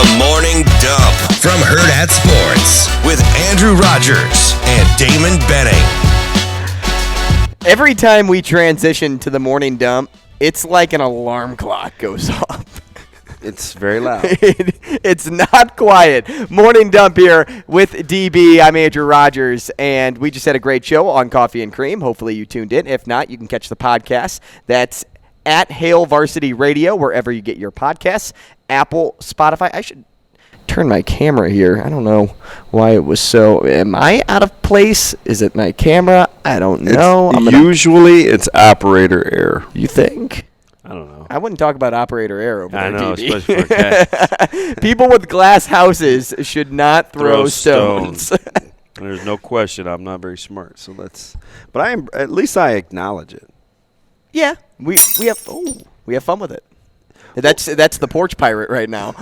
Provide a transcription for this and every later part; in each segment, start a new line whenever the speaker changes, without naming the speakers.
The Morning Dump from Hurrdat Sports with Andrew Rogers and Damon Benning.
Every time we transition to the Morning Dump, it's like an alarm clock goes off.
It's very loud.
It's not quiet. Morning Dump here with DB. I'm Andrew Rogers, and we just had a great show on Coffee and Cream. Hopefully you tuned in. If not, you can catch the podcast. That's at Hale Varsity Radio, wherever you get your podcasts. Apple, Spotify. I should turn my camera here. I don't know why it was so. Am I out of place? Is it my camera? I don't know.
Usually it's operator error.
You think?
I don't know.
I wouldn't talk about operator error over there,
I know,
DB.
especially for cats.
People with glass houses should not throw stones.
There's no question I'm not very smart, so let's. But I am. At least I acknowledge it.
Yeah, we have fun with it. That's the porch pirate right now.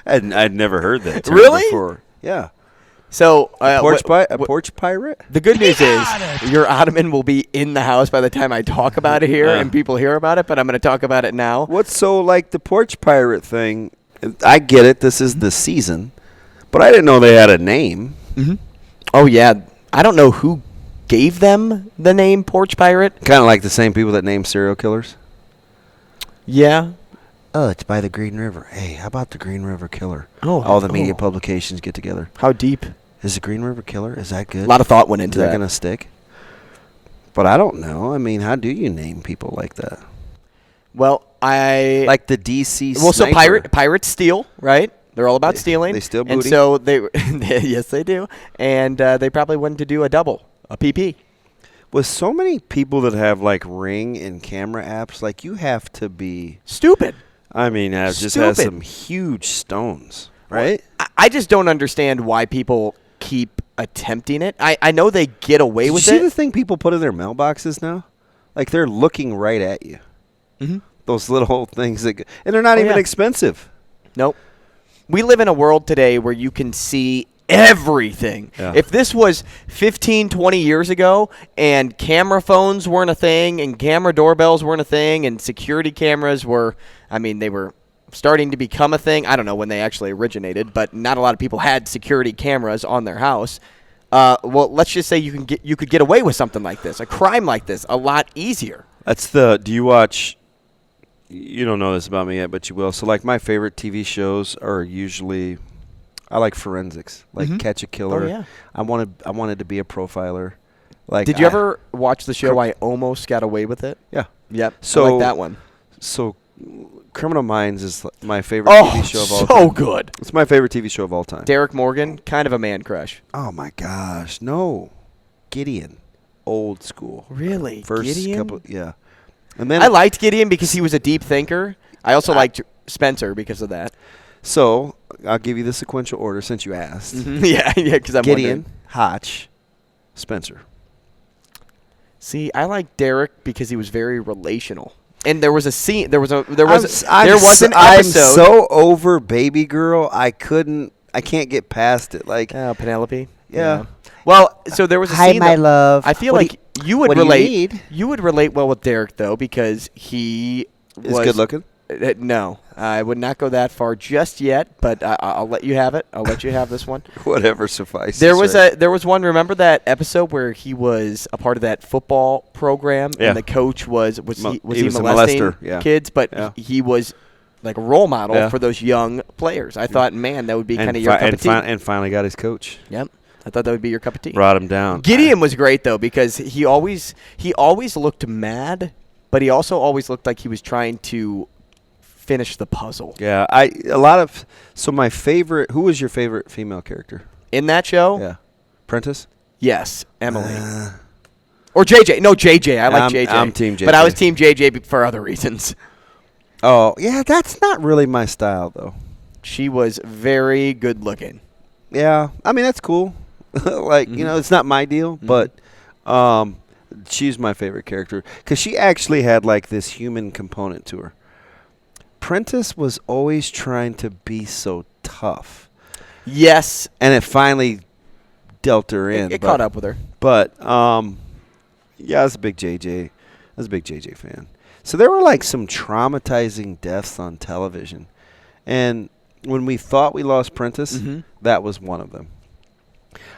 I'd never heard that term
really
before. Yeah.
So
porch pirate.
The good news is your ottoman will be in the house by the time I talk about it here and people hear about it. But I'm going to talk about it now.
What's so like the porch pirate thing? I get it. This is the season, but I didn't know they had a name.
Mm-hmm. Oh yeah, I don't know who gave them the name porch pirate.
Kind of like the same people that name serial killers.
Yeah.
Oh, it's by the Green River. Hey, how about the Green River Killer?
Oh,
all the media publications get together.
How deep
is the Green River Killer? Is that good?
A lot of thought went into that.
Is that going to stick? But I don't know. I mean, how do you name people like that?
Well,
like the DC.
Well,
sniper.
so pirates steal, right? They're all about stealing.
They steal booty.
And so yes, they do. And they probably wanted to do a PP.
With so many people that have like Ring and camera apps, like you have to be
stupid.
I mean, it just has some huge stones, right?
Well, I just don't understand why people keep attempting it. I know they get away with it.
See the thing people put in their mailboxes now? Like they're looking right at you.
Mm-hmm.
Those little things and they're not even expensive.
Nope. We live in a world today where you can see everything. Yeah. If this was 15, 20 years ago and camera phones weren't a thing and camera doorbells weren't a thing and security cameras they were starting to become a thing. I don't know when they actually originated, but not a lot of people had security cameras on their house. Well, let's just say you could get away with something like this, a crime like this, a lot easier.
Do you watch, you don't know this about me yet, but you will. So like my favorite TV shows are usually, I like forensics, like Catch a Killer.
Oh, yeah.
I wanted to be a profiler. Like,
did you ever watch the show I Almost Got Away with It?
Yeah.
Yep.
So
I like that one.
So Criminal Minds is my favorite TV show of all time.
Oh, so good.
It's my favorite TV show of all time.
Derek Morgan, kind of a man crush.
Oh my gosh, no. Gideon, old school.
Really?
First
Gideon?
couple, yeah. And then
I liked Gideon because he was a deep thinker. I also liked Spencer because of that.
So I'll give you the sequential order since you asked.
Mm-hmm. Yeah, because I'm
Gideon,
wondering.
Hotch, Spencer.
See, I like Derek because he was very relational. And there was a scene. There was an episode.
I'm so over Baby Girl. I can't get past it. Like
Penelope.
Yeah.
Well, so there was a scene.
Hi, my love.
I feel like you would relate. You would relate well with Derek though because he
is good looking.
No, I would not go that far just yet, but I'll let you have it. I'll let you have this one.
Whatever suffices.
There was one. Remember that episode where he was a part of that football program, and the coach was he molesting kids, but he was like a role model for those young players. I thought, man, that would be kind of your cup of tea.
And finally got his coach.
Yep. I thought that would be your cup of tea.
Brought him down.
Gideon was great though because he always looked mad, but he also always looked like he was trying to finish the puzzle.
Yeah, my favorite. Who was your favorite female character
in that show?
Yeah, Prentice.
Yes, Emily. Or JJ. No, JJ. I like JJ.
I'm Team JJ.
But I was Team JJ for other reasons.
Oh yeah, that's not really my style though.
She was very good looking.
Yeah, I mean that's cool. Like it's not my deal, but she's my favorite character because she actually had like this human component to her. Prentice was always trying to be so tough.
Yes.
And it finally dealt her in.
It caught up with her.
But, yeah, I was a big JJ. I was a big JJ fan. So there were like some traumatizing deaths on television. And when we thought we lost Prentice, that was one of them.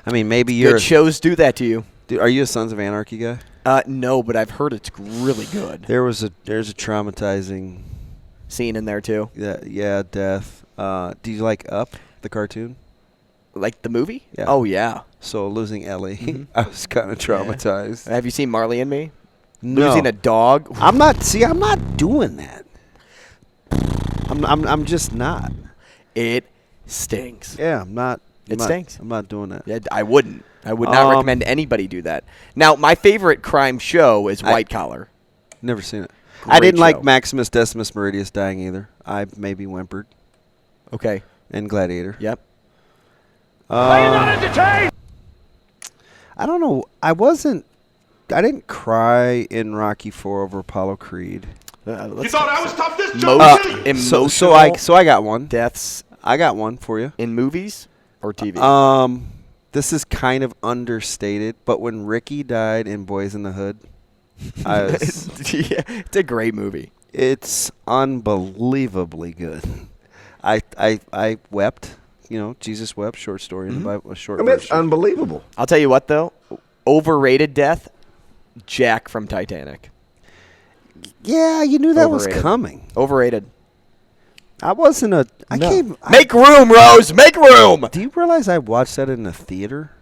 I mean, maybe
good shows do that to you.
Dude, are you a Sons of Anarchy guy?
No, but I've heard it's really good.
There's a traumatizing
scene in there too.
Yeah, death. Do you like Up, the cartoon?
Like the movie?
Yeah.
Oh yeah.
So losing Ellie, I was kind of traumatized.
Yeah. Have you seen Marley and Me?
No.
Losing a dog.
I'm not doing that. I'm just not.
It stinks.
Yeah, I'm not.
It stinks.
I'm not doing that.
Yeah, I wouldn't. I would not recommend anybody do that. Now, my favorite crime show is White Collar.
Never seen it.
Great
I didn't like
show.
Maximus Decimus Meridius dying either. I maybe whimpered.
Okay.
And Gladiator.
Yep.
Are you not entertained?
I don't know. I didn't cry in Rocky IV over Apollo Creed.
You thought I was tough this
emotional
So I got one.
deaths
I got one for you.
in movies or TV?
This is kind of understated, but when Ricky died in Boys in the Hood,
Yeah, it's a great movie.
It's unbelievably good. I wept. You know, Jesus wept. Short story in the Bible. A short.
It's unbelievable.
I'll tell you what, though. Overrated death, Jack from Titanic.
Yeah, you knew that was
Overrated.
coming.
Overrated.
I wasn't a. I came.
Make room, Rose. Make room.
Do you realize I watched that in the theater?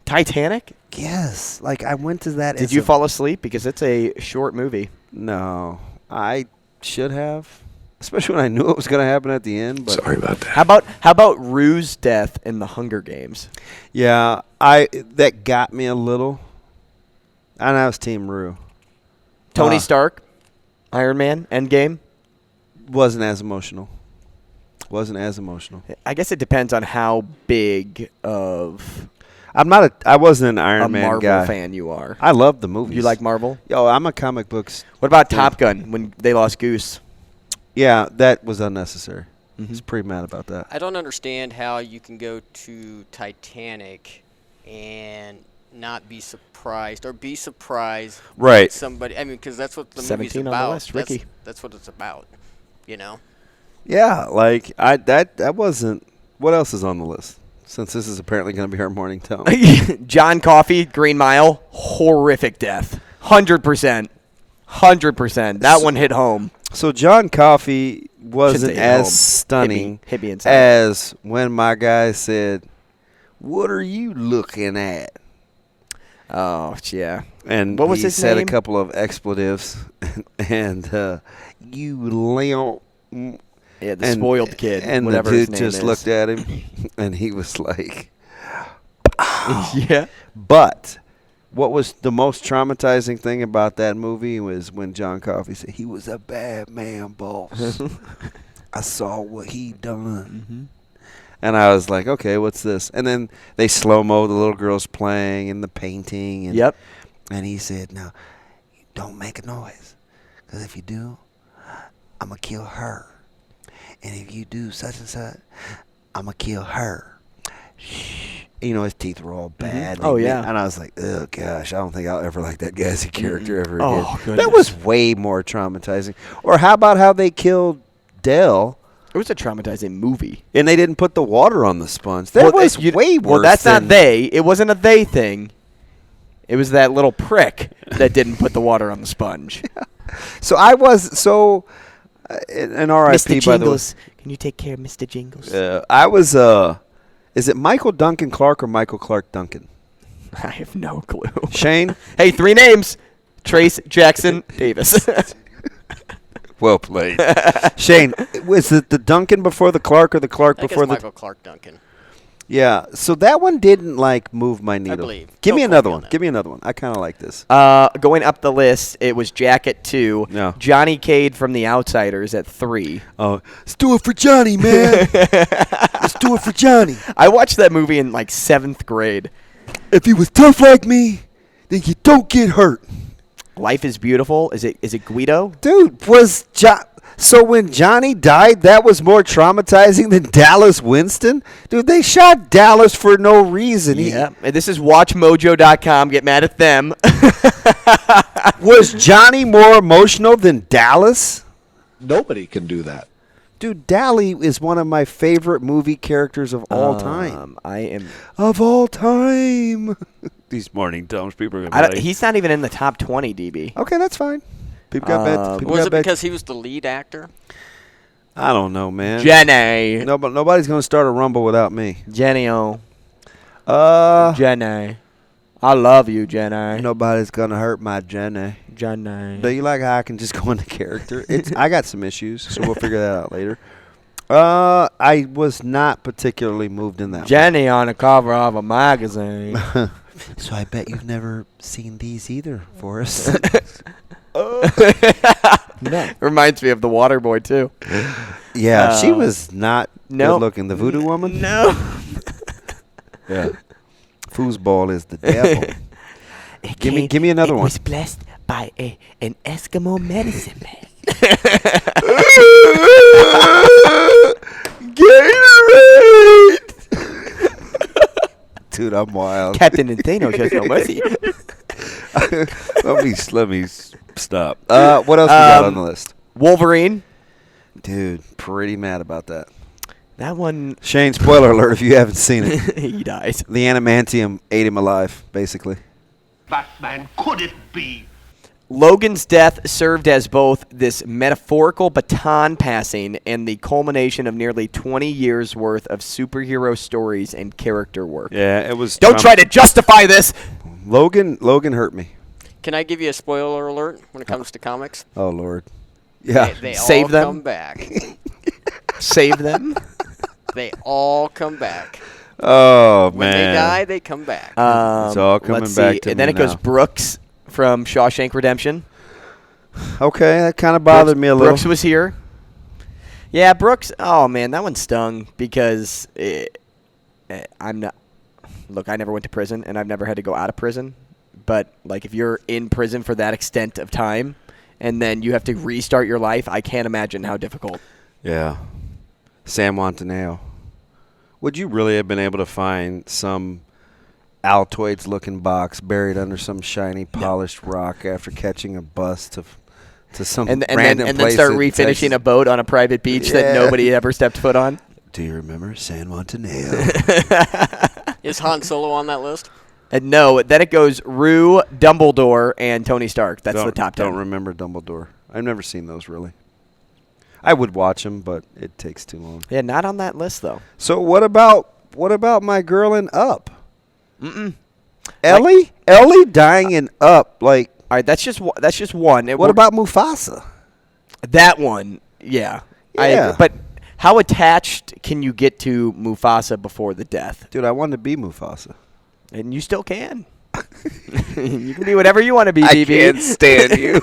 Titanic?
Yes. Like I went to that.
Did you fall asleep? Because it's a short movie.
No, I should have. Especially when I knew it was going to happen at the end. But
Sorry about that.
How about Rue's death in the Hunger Games?
Yeah, that got me a little. And I was Team Rue.
Tony Stark, Iron Man, Endgame.
Wasn't as emotional.
I guess it depends on how big of
I wasn't an Iron
a
Man
Marvel
guy.
fan you are.
I love the movies.
You like Marvel?
Yo, I'm a comic books.
What about Top Gun when they lost Goose?
Yeah, that was unnecessary. I was pretty mad about that.
I don't understand how you can go to Titanic and not be surprised or be surprised.
Right.
That somebody. I mean, because that's what the movie's
17 on the
about.
list, Ricky.
That's what it's about. You know.
Yeah, like that wasn't. What else is on the list? Since this is apparently going to be our morning tone.
John Coffey, Green Mile, horrific death. 100%. 100%. That one hit home.
So John Coffey wasn't
Shouldn't say
as
home.
stunning
Hit me inside.
as when my guy said, "What are you looking at?"
Oh, yeah.
And
what was
he
his
said
name?
a couple of expletives, and you limp.
Yeah, the spoiled kid.
And the
whatever his
dude
name
just
is.
looked at him, and he was like,
Yeah.
But what was the most traumatizing thing about that movie was when John Coffey said, "He was a bad man, boss. I saw what he done." And I was like, okay, what's this? And then they slow-mo the little girls playing and the painting. And,
Yep.
And he said, "Now, don't make a noise, because if you do, I'm going to kill her. And if you do such and such, I'm going to kill her." Shh. You know, his teeth were all bad.
Oh, yeah.
And I was like, oh, gosh, I don't think I'll ever like that guy as a character ever
Oh,
again.
goodness.
That was way more traumatizing. Or how about how they killed Dell,
It was a traumatizing movie.
and they didn't put the water on the sponge? That was way worse.
Well, that's
than
not they. It wasn't a they thing. It was that little prick that didn't put the water on the sponge.
So I was so an RIP, by the way.
Jingles, can you take care of Mr. Jingles?
I was is it Michael Duncan Clark or Michael Clark Duncan?
I have no clue.
Shane?
Hey, 3 names. Trace Jackson Davis.
Well played. Shane, was it the Duncan before the Clark or the Clark
I think
before
it's
the
Michael Clark Duncan.
Yeah, so that one didn't like move my needle.
believe.
Give
Don't
me
quote
another
me on
one.
that.
Give me another one. I kind of like this.
Going up the list, it was Jack at 2.
No.
Johnny Cade from The Outsiders at 3.
Oh, let's do it for Johnny, man. Let's do it for Johnny.
I watched that movie in like 7th grade.
If he was tough like me, then you don't get hurt.
Life is Beautiful. Is it Guido?
Dude, so when Johnny died, that was more traumatizing than Dallas Winston? Dude, they shot Dallas for no reason.
Yeah. And this is WatchMojo.com. Get mad at them.
Was Johnny more emotional than Dallas?
Nobody can do that.
Dude, Dally is one of my favorite movie characters of all time.
I am
of all time. These morning tones people are going to
he's not even in the top 20, DB.
Okay, that's fine. People got bad.
Was it because he was the lead actor?
I don't know, man.
Jenny.
No, but nobody's going to start a rumble without me.
Jenny-o.
Jenny.
I love you, Jenny.
Nobody's going to hurt my Jenny.
Jenny.
Do you like how I can just go into character? I got some issues, so we'll figure that out later. I was not particularly moved in that
Jenny on the cover of a magazine.
So I bet you've never seen these either, Forrest.
No. Reminds me of the Water Boy, too.
Yeah, she was not good looking. The voodoo woman?
No.
Yeah. Foosball is the devil. Give me another one.
It was blessed by an Eskimo medicine man. Gatorade!
Dude, I'm wild.
Captain and Thanos has no mercy.
let me stop. What else we got on the list?
Wolverine.
Dude, pretty mad about that.
That one.
Shane, spoiler alert if you haven't seen it.
He dies.
The adamantium ate him alive, basically.
Batman, could it be?
Logan's death served as both this metaphorical baton passing and the culmination of nearly 20 years' worth of superhero stories and character work.
Yeah, it was.
Don't try to justify this.
Logan hurt me.
Can I give you a spoiler alert when it comes to comics?
Oh, Lord. Yeah.
They
Save
all
them.
come back.
Save them.
They all come back.
Oh,
When
man.
they die, they come back.
It's all coming
let's
back
see.
to
And then
me
it goes
now.
Brooks from Shawshank Redemption.
Okay, that kind of bothered me a little.
Brooks was here. Yeah, Brooks. Oh, man, that one stung because I'm not. Look, I never went to prison, and I've never had to go out of prison. But, like, if you're in prison for that extent of time and then you have to restart your life, I can't imagine how difficult.
Yeah. Sam Montaneo. Would you really have been able to find some Altoids-looking box buried under some shiny, polished rock after catching a bus to some random place
then start
in
refinishing
Texas?
a boat on a private beach that nobody ever stepped foot on?
Do you remember San Montaneo?
Is Han Solo on that list?
And no, then it goes Rue, Dumbledore, and Tony Stark. That's the top 10.
Don't remember Dumbledore. I've never seen those, really. I would watch them, but it takes too long.
Yeah, not on that list, though.
So what about my girl in Up? Ellie? Ellie dying in Up, like.
All right, that's just one.
What about Mufasa?
that one? Yeah.
Yeah.
But how attached can you get to Mufasa before the death?
Dude, I wanted to be Mufasa.
And you still can. You can be whatever you want to be,
I
BB.
can't stand you.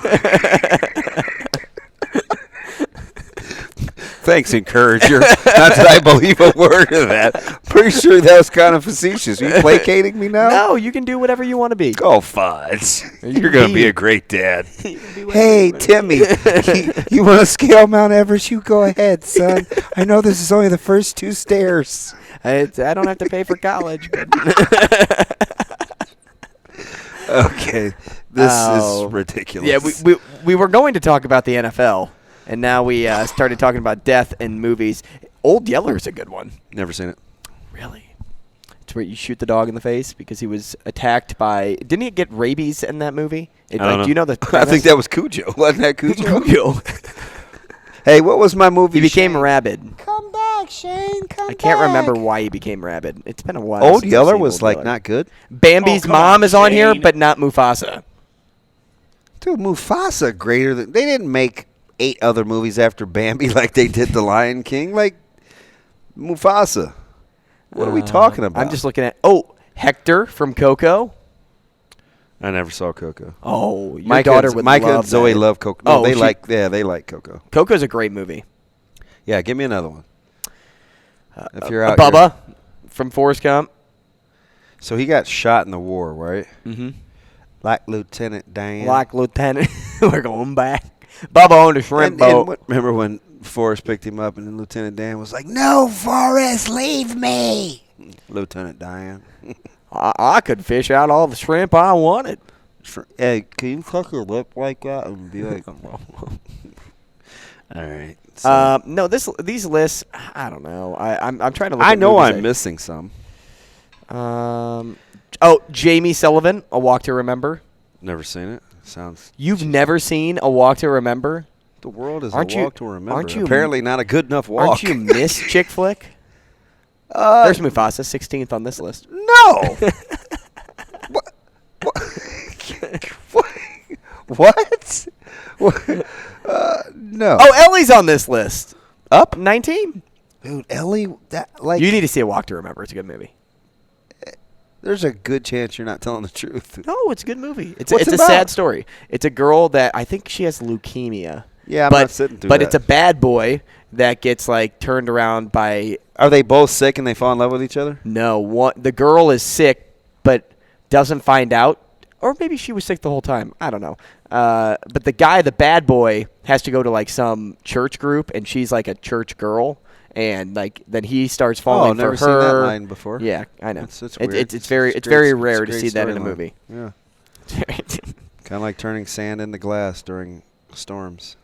Thanks, encourager. Not that I believe a word of that. Pretty sure that was kind of facetious. Are you placating me now?
No, you can do whatever you want to be.
Oh, fudge. You're going to be a great dad. Hey, Timmy, you want to scale Mount Everest? You go ahead, son. I know this is only the first 2 stairs.
I don't have to pay for college. But
Okay, this is ridiculous.
Yeah, we were going to talk about the NFL, and now we started talking about death and movies. Old Yeller's a good one.
Never seen it.
Really? It's where you shoot the dog in the face because he was attacked by. Didn't he get rabies in that movie?
I don't know.
Do you know the?
I think that was Cujo. Wasn't that Cujo?
Cujo.
Hey, what was my movie?
He became
Shane?
rabid.
Come back, Shane. Come back.
I can't remember why he became rabid. It's been a while.
Old
since I've
Yeller
seen
was
Old
like
Yeller.
not good.
Bambi's
Oh, come
mom
on,
is on here,
Shane.
but not Mufasa.
Dude, Mufasa greater than they didn't make 8 other movies after Bambi like they did The Lion King. Like Mufasa. What are we talking about?
I'm just looking at. Oh, Hector from Coco.
I never saw Coco.
Oh, your daughter would
Micah
love
and Zoe
that.
love Coco. No,
Oh,
they
she-
like Coco.
Coco's a great movie.
Yeah, give me another one. If you're out
Bubba
here.
from Forrest Gump.
So he got shot in the war, right?
Mm-hmm.
Like Lieutenant Dan.
Like Lieutenant. We're going back. Bubba on the shrimp
and
boat.
remember when Forrest picked him up and then Lieutenant Dan was like, "No, Forrest, leave me." Lieutenant Dan.
I could fish out all the shrimp I wanted.
Hey, can you tuck your lip like that and be like, all right. So.
No, these lists, I don't know. I'm trying to look
I
at
know
movies
I'm missing some.
Jamie Sullivan, A Walk to Remember.
Never seen it. Sounds.
You've never seen A Walk to Remember?
The world is
Aren't
a
you-
walk to remember.
aren't you-
Apparently not a good enough walk.
Aren't you Miss Chick Flick? There's Mufasa, 16th on this list.
No. What? No.
Oh, Ellie's on this list.
Up?
19.
Dude, Ellie, that like
You need to see A Walk to Remember. It's a good movie.
there's a good chance you're not telling the truth.
No, it's a good movie. It's
What's
a
it about?
sad story. It's a girl that I think she has leukemia.
Yeah, I'm
but,
not sitting through
But
that.
it's a bad boy that gets like turned around by
Are they both sick and they fall in love with each other?
the girl is sick but doesn't find out, or maybe she was sick the whole time. I don't know. But the guy, the bad boy, has to go to like some church group, and she's like a church girl, and like then he starts falling
I've never
for her.
seen that line before.
Yeah, I know.
That's weird.
It's very
great-
very
it's
rare
a
to
great
see that in a
storyline.
movie.
Yeah. Kind of like turning sand into glass during storms.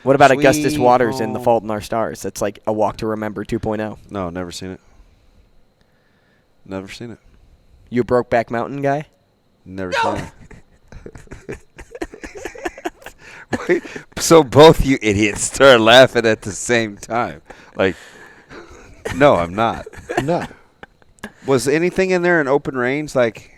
What about Augustus
Sweet
Waters in The
home.
Fault in Our Stars? That's like A Walk to Remember 2.0.
No, never seen it. Never seen it.
You a Brokeback Mountain guy?
Never seen it. Wait, so both you idiots start laughing at the same time. Like, no, I'm not.
No.
Was anything in there in open range? Like,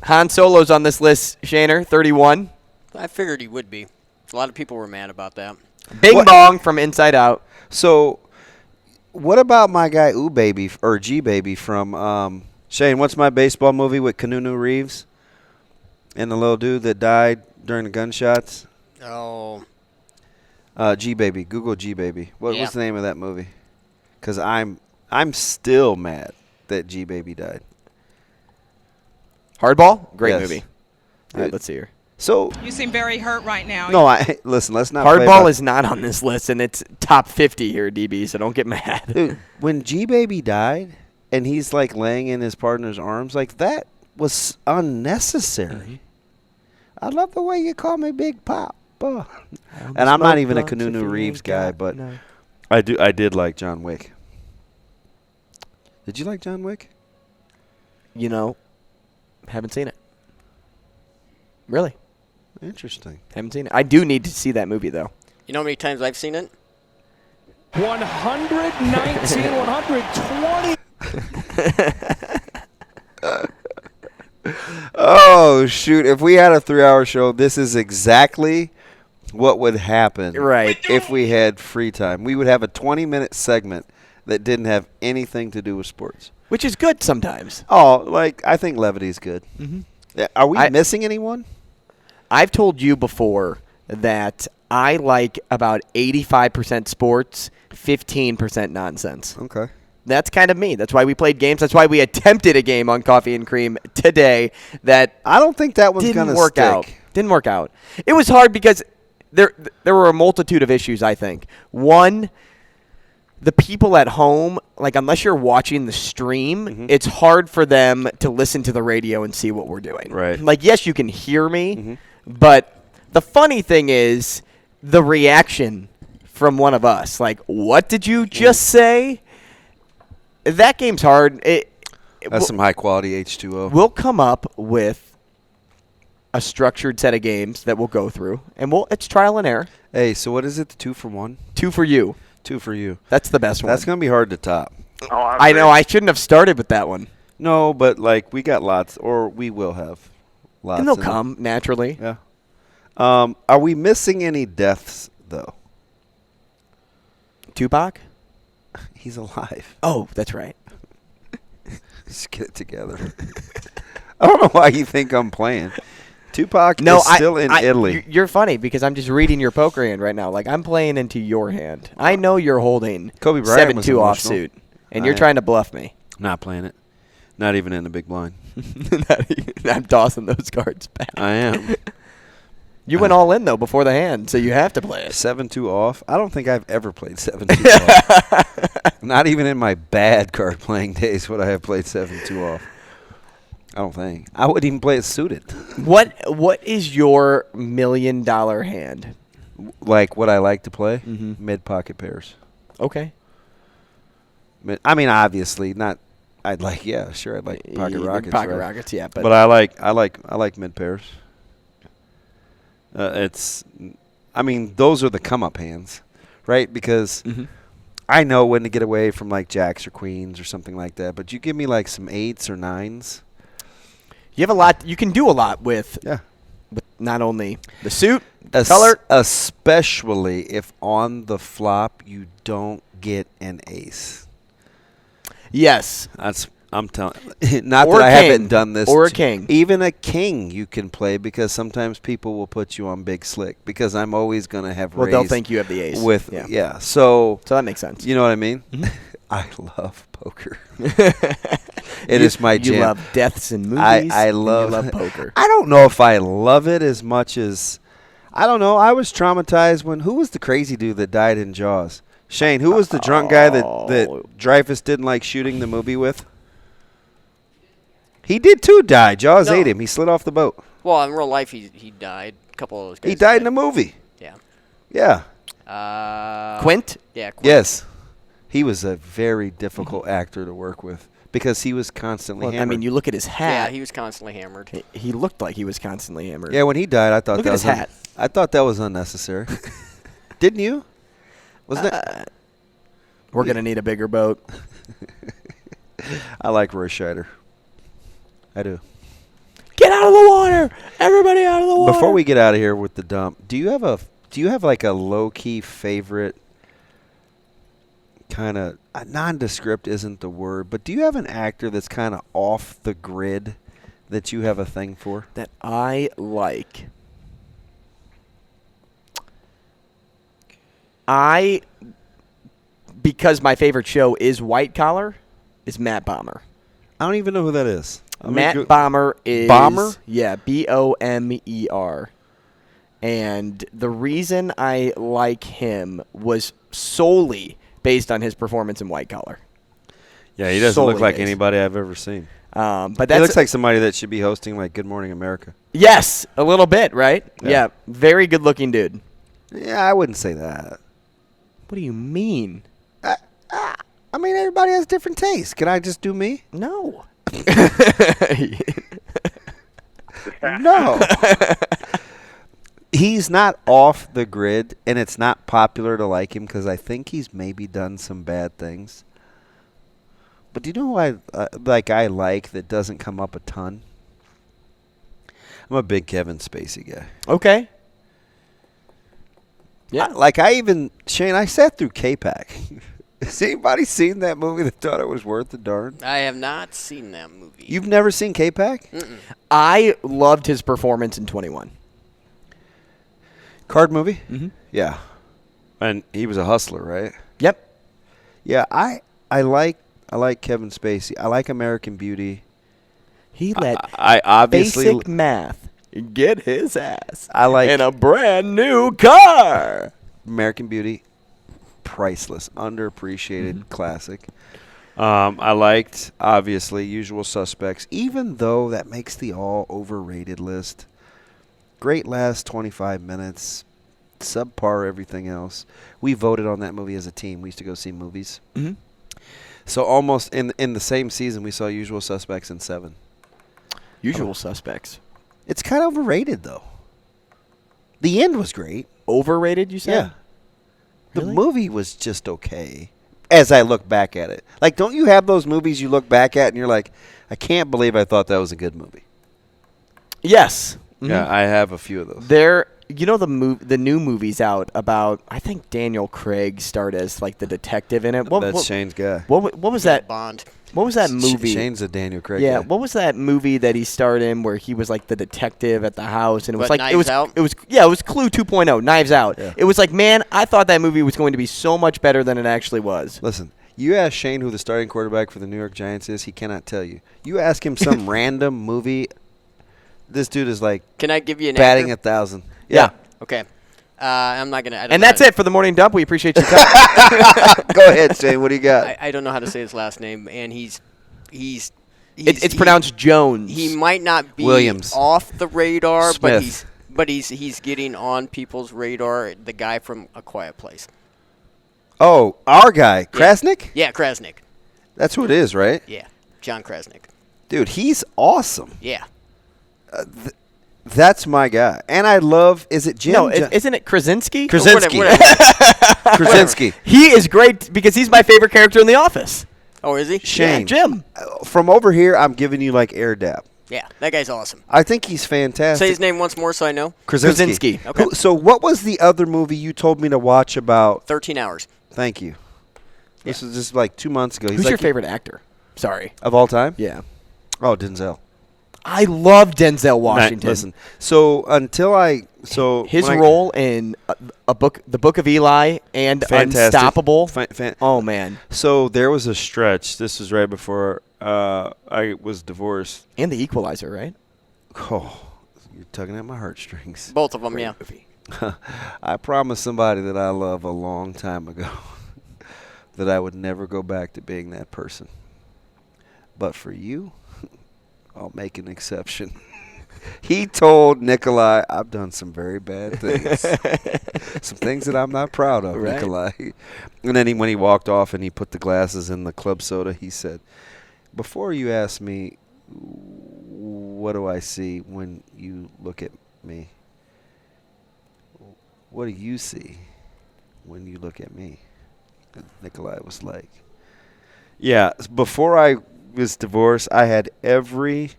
Han Solo's on this list, Shaner, 31.
I figured he would be. A lot of people were mad about that.
Bing
What-
Bong from Inside Out.
so what about my guy Ooh Baby or G Baby from Shane? What's my baseball movie with Keanu Reeves and the little dude that died during the gunshots?
Oh,
G Baby. Google G Baby. What's
Yeah.
the name of that movie? Because I'm still mad that G Baby died.
Hardball? Great
Yes.
movie. All right, let's see here.
So
You seem very hurt right now.
no, listen. Let's not. play
Hardball
by-
is not on this list, and it's top 50 here, DB, so don't get mad.
Dude, when G Baby died and he's like laying in his partner's arms, like that was unnecessary. I love the way you call me Big Pop. And I'm not even a Keanu Reeves guy, but I did like John Wick. Did you like John Wick?
You know, haven't seen it. Really?
Interesting.
Haven't seen it. I do need to see that movie, though.
you know how many times I've seen it?
119, 120.
Oh, shoot. If we had a 3-hour show, this is exactly what would happen
Right.
if we had free time. We would have a 20-minute segment that didn't have anything to do with sports.
Which is good sometimes.
Oh, like, I think levity's good. Mm-hmm. Are we missing anyone?
I've told you before that I like about 85% sports, 15% nonsense.
Okay.
That's kind of me. That's why we played games. That's why we attempted a game on Coffee and Cream today that
I don't think that one's going
didn't
to
work
stick.
out. Didn't work out. It was hard because there were a multitude of issues, I think. One, the people at home, like unless you're watching the stream, it's hard for them to listen to the radio and see what we're doing.
Right.
Like, yes, you can hear me, but the funny thing is the reaction from one of us. Like, what did you just say? That game's hard.
That's some high-quality H2O.
We'll come up with a structured set of games that we'll go through, and it's trial and error.
Hey, so what is it, 2 for 1?
2 for you.
2 for you.
That's the best one.
That's going to be hard to top.
I know. I shouldn't have started with that one.
No, but, like, we got lots, or we will have lots.
And they'll
in it.
come naturally.
Yeah. Are we missing any deaths, though?
Tupac?
He's alive.
Oh, that's right.
Just get it together. I don't know why you think I'm playing. Tupac
No,
is still in Italy.
You're funny because I'm just reading your poker hand right now. Like, I'm playing into your hand. I know you're holding
Kobe Bryant
7-2
was emotional.
offsuit, and
I
you're
am.
trying to bluff me.
Not playing it. Not even in the big blind.
I'm tossing those cards back.
I am.
You went all in, though, before the hand, so you have to play it.
7-2 off. I don't think I've ever played 7-2 off. Not even in my bad card playing days would I have played 7-2 off. I don't think. I wouldn't even play it suited.
What is your $1 million hand?
like what I like to play, mid-pocket pairs.
Okay.
I mean, obviously not. I'd like pocket rockets.
Pocket
right?
rockets, yeah.
But I like mid pairs. I mean, those are the come up hands, right? Because I know when to get away from like jacks or queens or something like that. But you give me like some 8s or 9s.
You have a lot. You can do a lot with.
Yeah.
With not only the suit, color,
especially if on the flop you don't get an ace.
Yes.
I'm telling not
or
that I
king,
haven't done this.
Or a king.
Even a king you can play because sometimes people will put you on big slick because I'm always going to have
they'll think you have the ace.
So
that makes sense.
You know what I mean? I love poker. It is my jam.
You love deaths in movies.
I
love poker.
I don't know if I love it as much as I don't know. I was traumatized when who was the crazy dude that died in Jaws? Shane, who was the drunk guy that Dreyfus didn't like shooting the movie with? He did too die. Jaws ate him. He slid off the boat.
Well, in real life, he died. A couple of those guys.
He died in the movie.
Yeah.
Yeah.
Quint?
Yeah, Quint.
Yes. He was a very difficult actor to work with because he was constantly hammered.
I mean, you look at his hat.
Yeah, he was constantly hammered.
He looked like he was constantly hammered.
Yeah, when he died, I thought
look
that
at
was
his hat.
I thought that was unnecessary. Didn't you? Wasn't it?
We're going to need a bigger boat.
I like Roy Scheider. I do.
Get out of the water! Everybody out of the water!
Before we get out of here with the dump, do you have like a low key favorite kind of nondescript isn't the word, but do you have an actor that's kind of off the grid that you have a thing for?
That I like. Because my favorite show is White Collar, is Matt Bomer.
I don't even know who that is.
Matt Bomer is...
Bomer?
Yeah, Bomer. And the reason I like him was solely based on his performance in White Collar.
Yeah, he doesn't look like anybody I've ever seen.
But
he looks like somebody that should be hosting like Good Morning America.
Yes, a little bit, right? Yeah, very good-looking dude.
Yeah, I wouldn't say that.
What do you mean?
I mean, everybody has different tastes. Can I just do me?
No.
No. He's not off the grid, and it's not popular to like him because I think he's maybe done some bad things. But do you know who I like that doesn't come up a ton? I'm a big Kevin Spacey guy.
Okay. Yeah.
Shane, I sat through K-Pac. Has anybody seen that movie that thought it was worth the darn?
I have not seen that movie.
You've never seen K-Pac?
Mm-mm.
I loved his performance in 21.
Card movie?
Mm-hmm.
Yeah. And he was a hustler, right?
Yep.
Yeah, I like Kevin Spacey. I like American Beauty.
He let
I obviously
basic math get his ass
I like
in a brand new car.
American Beauty. Priceless, underappreciated classic. I liked, obviously, Usual Suspects, even though that makes the all overrated list. Great last 25 minutes, subpar everything else. We voted on that movie as a team. We used to go see movies.
Mm-hmm.
So almost in the same season, we saw Usual Suspects in 7.
Usual Suspects.
It's kind of overrated, though. The end was great.
Overrated, you said?
Yeah.
Really?
The movie was just okay as I look back at it. Like, don't you have those movies you look back at and you're like, I can't believe I thought that was a good movie?
Yes. Mm-hmm.
Yeah, I have a few of those.
The new movie's out about, I think Daniel Craig starred as like the detective in it.
That's Shane's guy.
What was that?
Bond.
What was that movie?
Shane's a Daniel Craig
Yeah,
guy.
what was that movie that he starred in where he was like the detective at the house and it was like
Knives Out?
it was Clue 2.0, Knives Out.
Yeah.
It was like, man, I thought that movie was going to be so much better than it actually was.
Listen, you ask Shane who the starting quarterback for the New York Giants is, he cannot tell you. You ask him some random movie, this dude is like
Can I give you an
batting
actor?
1,000.
Yeah.
Okay. I'm not gonna.
And that's it for the morning dump. We appreciate your time.
Go ahead, Shane. What do you got?
I don't know how to say his last name, and
It's pronounced Jones.
He might not be
Williams.
off the radar, but
Smith.
he's But he's getting on people's radar. The guy from A Quiet Place.
Oh, our guy, Krasnick?
Yeah, Krasnick.
That's who it is, right?
Yeah, John Krasnick.
Dude, he's awesome.
Yeah.
That's my guy. And I love, is it Jim?
No, isn't it Krasinski?
Krasinski.
Whatever.
Krasinski.
He is great because he's my favorite character in The Office.
Oh, is he?
Shane.
Yeah, Jim.
From over here, I'm giving you like air dap.
Yeah, that guy's awesome.
I think he's fantastic.
Say his name once more so I know.
Krasinski.
Okay.
So what was the other movie you told me to watch about?
13 Hours.
Thank you. This was just like 2 months ago.
Who's your favorite actor? Sorry.
Of all time?
Yeah.
Oh, Denzel.
I love Denzel Washington.
Listen, so
his role in The Book of Eli and
fantastic.
Unstoppable.
Oh
man!
So there was a stretch. This was right before I was divorced.
And The Equalizer, right?
Oh, you're tugging at my heartstrings.
Both of them, yeah.
Movie.
I promised somebody that I love a long time ago that I would never go back to being that person. But for you, I'll make an exception. He told Nikolai, I've done some very bad things. Some things that I'm not proud of,
right.
Nikolai. And then when he walked off and he put the glasses in the club soda, he said, before you ask me, what do I see when you look at me? What do you see when you look at me? And Nikolai was like, yeah, before I was divorced, I had every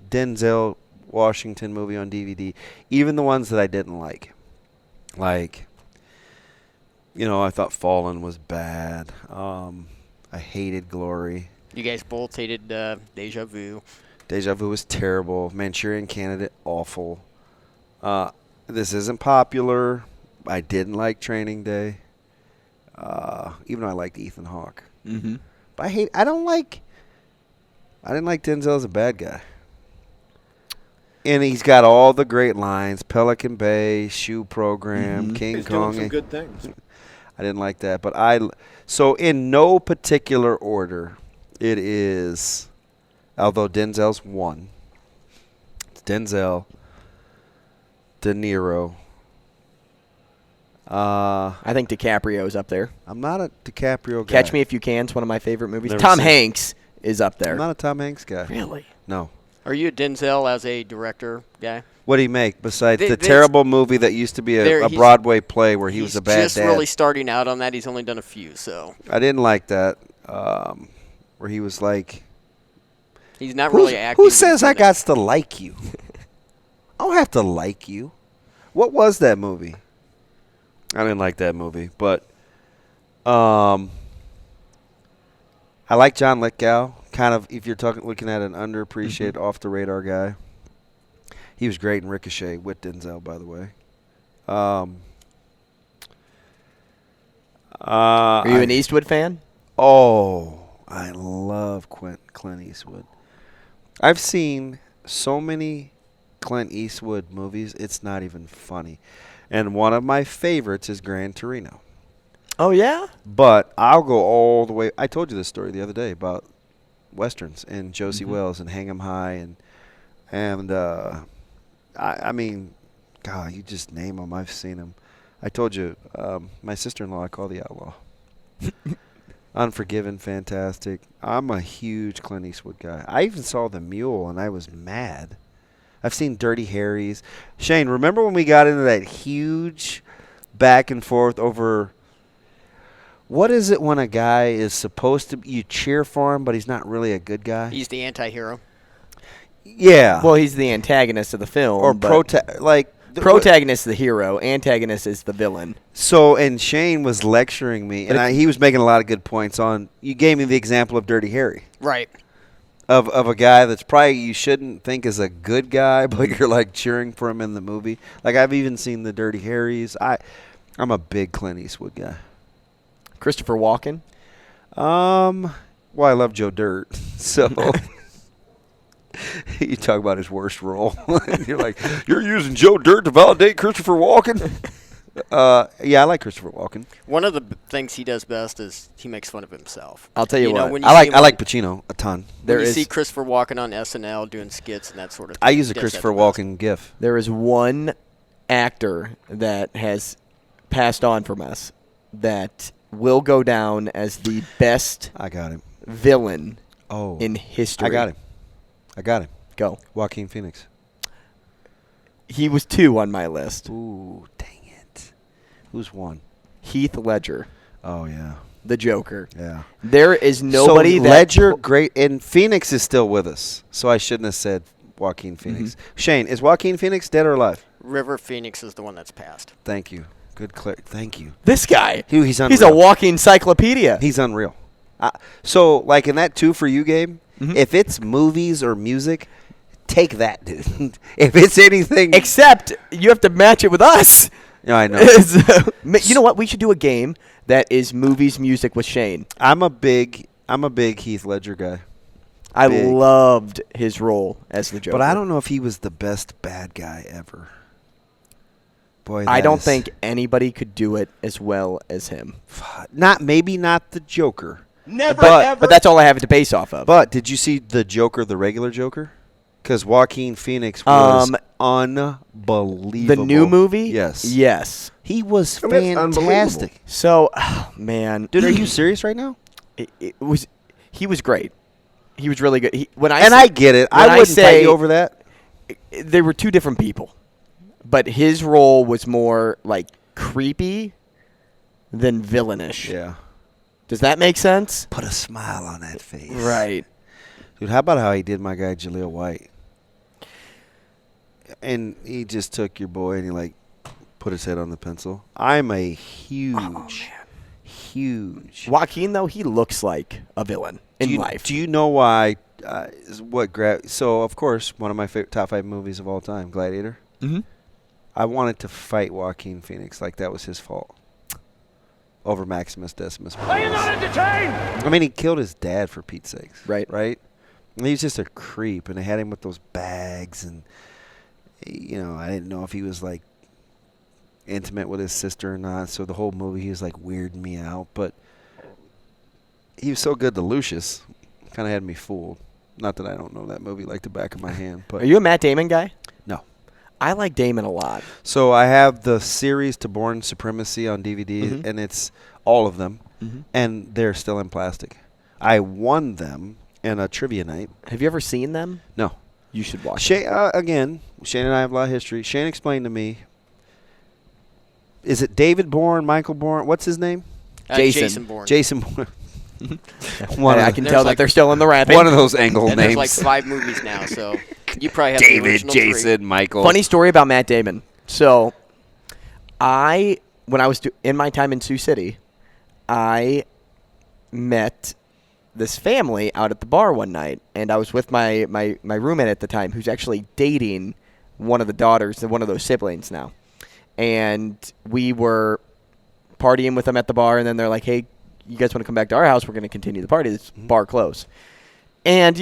Denzel Washington movie on DVD, even the ones that I didn't like. Like, I thought Fallen was bad. I hated Glory.
You guys both hated Deja Vu.
Deja Vu was terrible. Manchurian Candidate, awful. This isn't popular. I didn't like Training Day, even though I liked Ethan Hawke.
Mm-hmm.
But I didn't like Denzel as a bad guy. And he's got all the great lines: Pelican Bay, Shoe Program, King
He's
Kong.
doing some good things.
I didn't like that, but so in no particular order, it is. Although Denzel's one, it's Denzel, De Niro.
I think DiCaprio's up there.
I'm not a DiCaprio guy.
Catch Me If You Can's one of my favorite movies.
Never
Tom
seen it.
Hanks is up there.
I'm not a Tom Hanks guy.
Really?
No.
Are you a Denzel as a director guy?
What did he make besides the
This-
terrible movie that used to be a Broadway play where he was a bad dad?
He's just really starting out on that. He's only done a few, so.
I didn't like that. Where he was like,
He's not really acting.
who says I got to like you? I don't have to like you. What was that movie? I didn't like that movie, but I like John Lithgow. Kind of, if you're looking at an underappreciated, off the radar guy. He was great in Ricochet with Denzel, by the way.
Are you an Eastwood fan?
Oh, I love Clint Eastwood. I've seen so many Clint Eastwood movies, it's not even funny. And one of my favorites is Gran Torino.
Oh, yeah?
But I'll go all the way. I told you this story the other day about Westerns and Josie Wells and Hang 'em High. And I mean, God, you just name them. I've seen them. I told you, my sister-in-law I call the outlaw. Unforgiven, fantastic. I'm a huge Clint Eastwood guy. I even saw The Mule, and I was mad. I've seen Dirty Harry's. Shane, remember when we got into that huge back and forth over what is it when a guy is supposed to – you cheer for him, but he's not really a good guy?
He's the anti-hero.
Yeah.
Well, he's the antagonist of the film.
Or
protagonist is the hero. Antagonist is the villain.
So, and Shane was lecturing me, and he was making a lot of good points on – you gave me the example of Dirty Harry.
Right.
Of a guy that's probably you shouldn't think is a good guy, but you're like cheering for him in the movie. Like I've even seen the Dirty Harrys. I'm a big Clint Eastwood guy.
Christopher Walken?
Well, I love Joe Dirt. So you talk about his worst role. You're like, you're using Joe Dirt to validate Christopher Walken? Yeah, I like Christopher Walken.
One of the things he does best is he makes fun of himself.
I'll tell you
know,
what.
when you
I
see him
like
on-
Pacino a ton.
There
when you
is
see Christopher Walken on SNL doing skits and that sort of thing.
I use
he
a
does
Christopher
that the best.
Walken gif.
there is one actor that has passed on from us that will go down as the best
I got him.
villain
Oh,
in history.
I got him.
Go.
Joaquin Phoenix.
He was 2 on my list.
Ooh, dang it. Who's one?
Heath Ledger,
Oh, yeah.
the Joker.
Yeah.
There is nobody
so
that
Ledger, great, and Phoenix is still with us, so I shouldn't have said Joaquin Phoenix. Shane, is Joaquin Phoenix dead or alive?
River Phoenix is the one that's passed.
Thank you. Good thank you.
This guy.
He's unreal.
He's a walking encyclopedia.
He's unreal. So, like in that 2 for You game, if it's movies or music, take that, dude. If it's anything.
Except you have to match it with us.
Yeah, I know.
You know what? We should do a game that is movies, music with Shane.
I'm a big Heath Ledger guy.
I
Big.
loved his role as the Joker.
But I don't know if he was the best bad guy ever. Boy,
I
that
don't
is-
think anybody could do it as well as him.
maybe not the Joker.
Never,
But-
ever.
But that's all I have it to base off of.
But did you see the Joker, the regular Joker? Because Joaquin Phoenix was unbelievable.
the new movie?
Yes.
Yes.
He was
I mean, it's
fantastic.
So, man.
Dude, are you serious right now?
He was great. He was really good.
I get it.
when
I wouldn't
say-
fight you over that.
They were 2 different people. But his role was more like creepy than villainish.
Yeah.
Does that make sense?
Put a smile on that face.
Right.
Dude, how about how he did my guy Jaleel White? And he just took your boy and he like put his head on the pencil. I'm a huge.
Joaquin, though, he looks like a villain in life.
Do you know why? So of course, one of my top 5 movies of all time, Gladiator.
Mm-hmm.
I wanted to fight Joaquin Phoenix like that was his fault over Maximus Decimus.
Are you not entertained?
I mean, he killed his dad for Pete's sakes.
Right.
Right. And he's just a creep, and they had him with those bags, and I didn't know if he was like intimate with his sister or not. So the whole movie, he was like weirding me out, but he was so good to Lucius, kind of had me fooled. Not that I don't know that movie like the back of my hand, but
Are you a Matt Damon guy?
no.
I like Damon a lot.
So I have the series to Born Supremacy on DVD, and it's all of them, and they're still in plastic. I won them in a trivia night.
Have you ever seen them?
No.
You should watch
Shane, again, Shane and I have a lot of history. Shane explained to me, is it David Bourne, Michael Bourne? What's his name?
Jason.
Jason Bourne.
Jason Bourne.
them.
One
I
of
can
There's
tell that
like-
they're still in the wrapping.
one of those angle
And there's
names.
like 5 movies now, so you probably have the
David,
original 3.
Jason, Michael.
Funny story about Matt Damon. So, when I was in my time in Sioux City, I met this family out at the bar one night, and I was with my roommate at the time, who's actually dating one of the daughters of one of those siblings now. And we were partying with them at the bar, and then they're like, hey, you guys want to come back to our house? We're going to continue the party. This bar closed. And,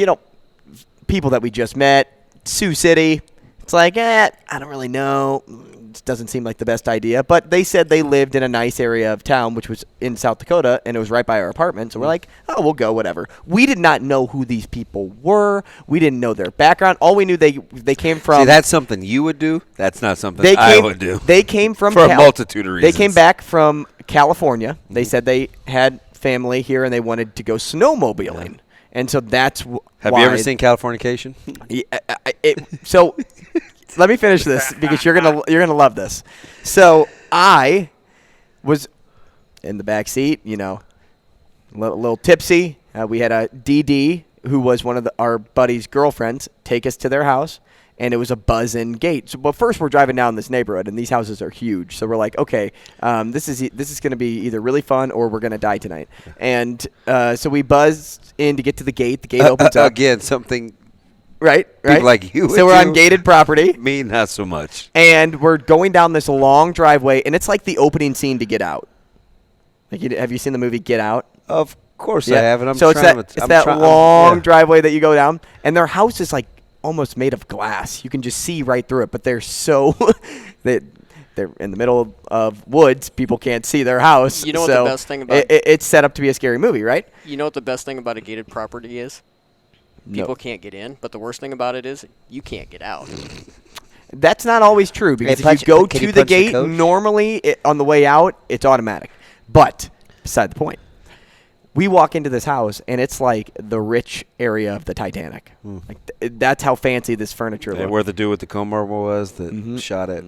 people that we just met, Sioux City, it's like, I don't really know. It doesn't seem like the best idea. But they said they lived in a nice area of town, which was in South Dakota, and it was right by our apartment. So we're like, oh, we'll go, whatever. We did not know who these people were. We didn't know their background. All we knew they came from.
See, that's something you would do. That's not something
they
I
came,
would do.
They came from
For a multitude of
They came
reasons.
back from California. They said they had family here and they wanted to go snowmobiling. And so that's
Have
why
you ever seen Californication?
So let me finish this because you're gonna love this. So I was in the back seat, a little tipsy. We had a DD who was one of our buddy's girlfriends take us to their house, and it was a buzz-in gate. So, but first we're driving down this neighborhood, and these houses are huge. So we're like, okay, this is going to be either really fun or we're going to die tonight. And so we buzzed in to get to the gate. The gate opens up.
Again, something
Right.
people like you would
So we're
do.
on gated property.
me not so much.
And we're going down this long driveway, and it's like the opening scene to Get Out. Have you seen the movie Get Out?
Of course I haven't.
So it's that long driveway that you go down, and their house is like almost made of glass. You can just see right through it, but they're so they're in the middle of woods. People can't see their house.
You know what
so
the best thing about
it's set up to be a scary movie, right?
You know what the best thing about a gated property is? People can't get in, but the worst thing about it is you can't get out.
That's not always true because if you go to the gate, normally on the way out, it's automatic. But beside the point. We walk into this house, and it's like the rich area of the Titanic. Like that's how fancy this furniture looks.
Where the dude with the comb over was that shot it.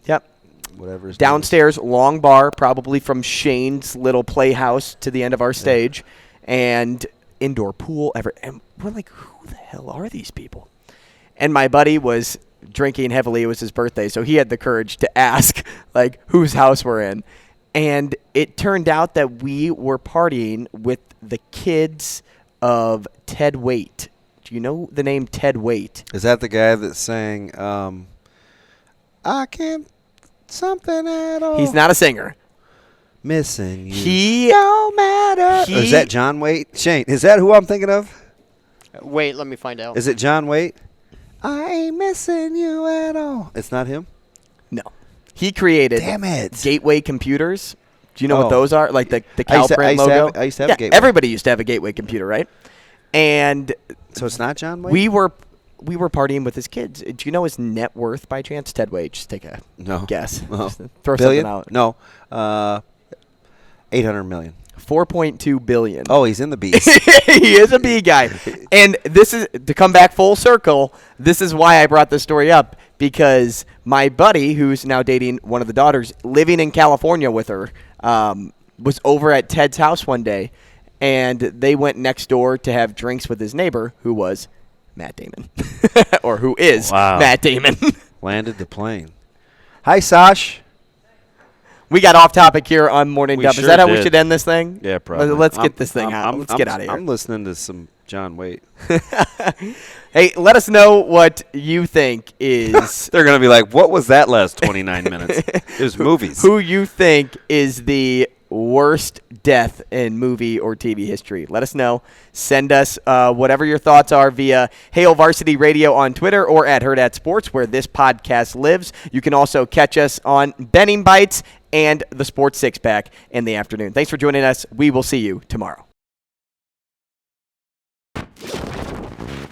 Yep.
Whatever.
Downstairs, long bar, probably from Shane's little playhouse to the end of our stage, and indoor pool. And we're like, who the hell are these people? And my buddy was drinking heavily. It was his birthday, so he had the courage to ask, like, whose house we're in. And it turned out that we were partying with the kids of Ted Waite. Do you know the name Ted Waite?
Is that the guy that sang, I can't something at all?
He's not a singer.
Missing you.
He
don't matter. Is that John Waite? Shane, is that who I'm thinking of?
Wait, let me find out.
Is it John Waite? I ain't missing you at all. It's not him?
No. He created Gateway computers. Do you know what those are? Like the Calprint logo?
I used to have a Gateway.
Everybody used to have a Gateway computer, right? And
so it's not John Waite?
We were partying with his kids. Do you know his net worth by chance? Ted Waite. Just take a guess. Just throw
billion?
something out.
No. 800 million.
4.2 billion.
Oh, he's in the B's.
He is a B guy. And this is, to come back full circle, this is why I brought this story up, because my buddy, who's now dating one of the daughters, living in California with her, was over at Ted's house one day, and they went next door to have drinks with his neighbor, who was Matt Damon. Or who is Matt Damon.
Landed the plane. Hi, Sash.
We got off topic here on Morning Dub. Is that how we should end this thing?
Yeah, probably.
Let's get this thing out. Let's get out of here.
I'm listening to some John Waite.
Hey, let us know what you think is.
They're going to be like, what was that last 29 minutes? It was movies.
Who you think is the worst death in movie or TV history? Let us know. Send us whatever your thoughts are via Hail Varsity Radio on Twitter or at Hurrdat Sports, where this podcast lives. You can also catch us on Benning Bites and the Sports Six Pack in the afternoon. Thanks for joining us. We will see you tomorrow.